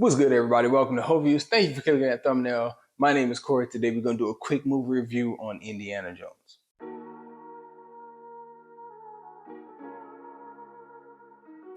What's good, everybody? Welcome to Ho Views. Thank you for clicking that thumbnail. My name is Corey. Today we're going to do a quick movie review on Indiana Jones.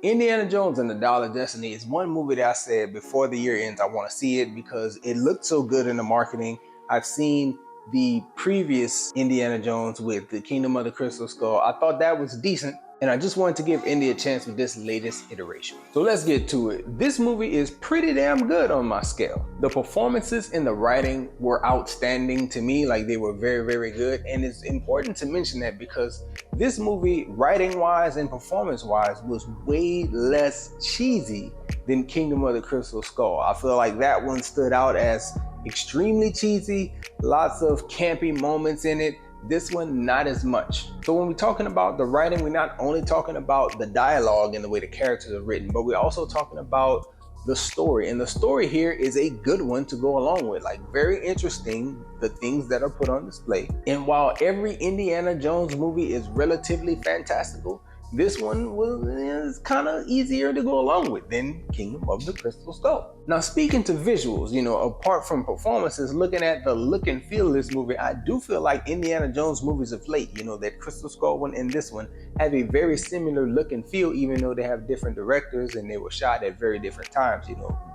Indiana Jones and the Dial of Destiny is one movie that I said before the year ends I want to see it because it looked so good in the marketing. I've seen the previous Indiana Jones with the Kingdom of the Crystal Skull. I thought that was decent, and I just wanted to give Indy a chance with this latest iteration. So let's get to it. This movie is pretty damn good on my scale. The performances and the writing were outstanding to me, like they were very, very good. And it's important to mention that because this movie, writing-wise and performance-wise, was way less cheesy than Kingdom of the Crystal Skull. I feel like that one stood out as extremely cheesy, lots of campy moments in it. This one, not as much. So when we're talking about the writing, we're not only talking about the dialogue and the way the characters are written, but we're also talking about the story. And the story here is a good one to go along with, like very interesting, the things that are put on display. And while every Indiana Jones movie is relatively fantastical, this one is kind of easier to go along with than Kingdom of the Crystal Skull. Now, speaking to visuals, apart from performances, looking at the look and feel of this movie, I do feel like Indiana Jones movies of late, that Crystal Skull one and this one, have a very similar look and feel, even though they have different directors and they were shot at very different times,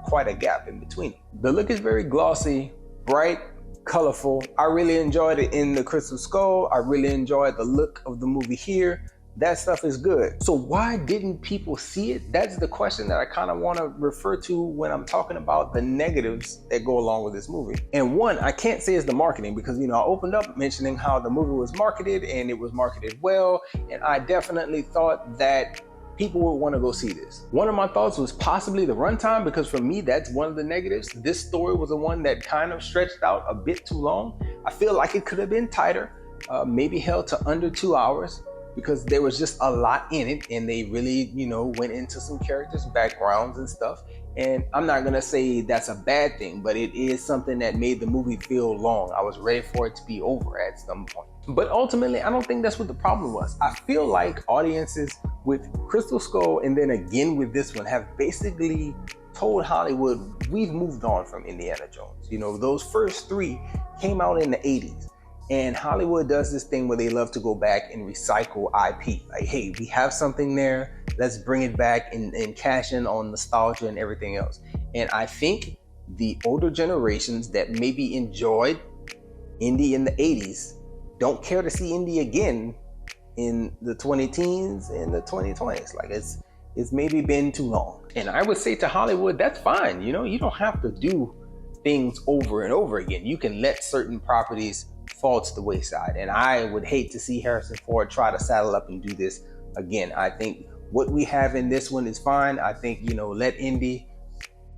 quite a gap in between. The look is very glossy, bright, colorful. I really enjoyed it in the Crystal Skull. I really enjoyed the look of the movie here. That stuff is good. So why didn't people see it? That's the question that I kind of want to refer to when I'm talking about the negatives that go along with this movie. And one, I can't say is the marketing because, I opened up mentioning how the movie was marketed and it was marketed well. And I definitely thought that people would want to go see this. One of my thoughts was possibly the runtime, because for me, that's one of the negatives. This story was the one that kind of stretched out a bit too long. I feel like it could have been tighter, maybe held to under 2 hours, because there was just a lot in it and they really, went into some characters' backgrounds and stuff. And I'm not gonna say that's a bad thing, but it is something that made the movie feel long. I was ready for it to be over at some point. But ultimately, I don't think that's what the problem was. I feel like audiences with Crystal Skull and then again with this one have basically told Hollywood, we've moved on from Indiana Jones. Those first three came out in the 80s. And Hollywood does this thing where they love to go back and recycle IP. Like, hey, we have something there, let's bring it back and cash in on nostalgia and everything else. And I think the older generations that maybe enjoyed Indy in the 80s don't care to see Indy again in the 20-teens and the 2020s. Like it's maybe been too long. And I would say to Hollywood, that's fine. You don't have to do things over and over again. You can let certain properties fall to the wayside. And I would hate to see Harrison Ford try to saddle up and do this again. I think what we have in this one is fine. I think, let Indy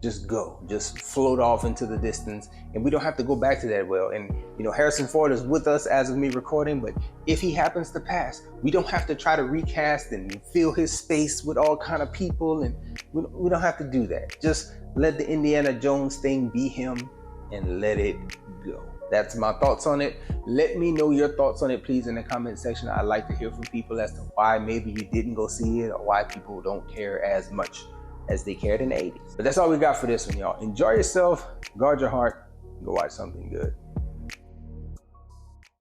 just go, just float off into the distance. And we don't have to go back to that well. And, Harrison Ford is with us as of me recording, but if he happens to pass, we don't have to try to recast and fill his space with all kind of people. And we don't have to do that. Just let the Indiana Jones thing be him and let it go. That's my thoughts on it. Let me know your thoughts on it, please, in the comment section. I'd like to hear from people as to why maybe you didn't go see it or why people don't care as much as they cared in the 80s. But that's all we got for this one, y'all. Enjoy yourself, guard your heart, and go watch something good.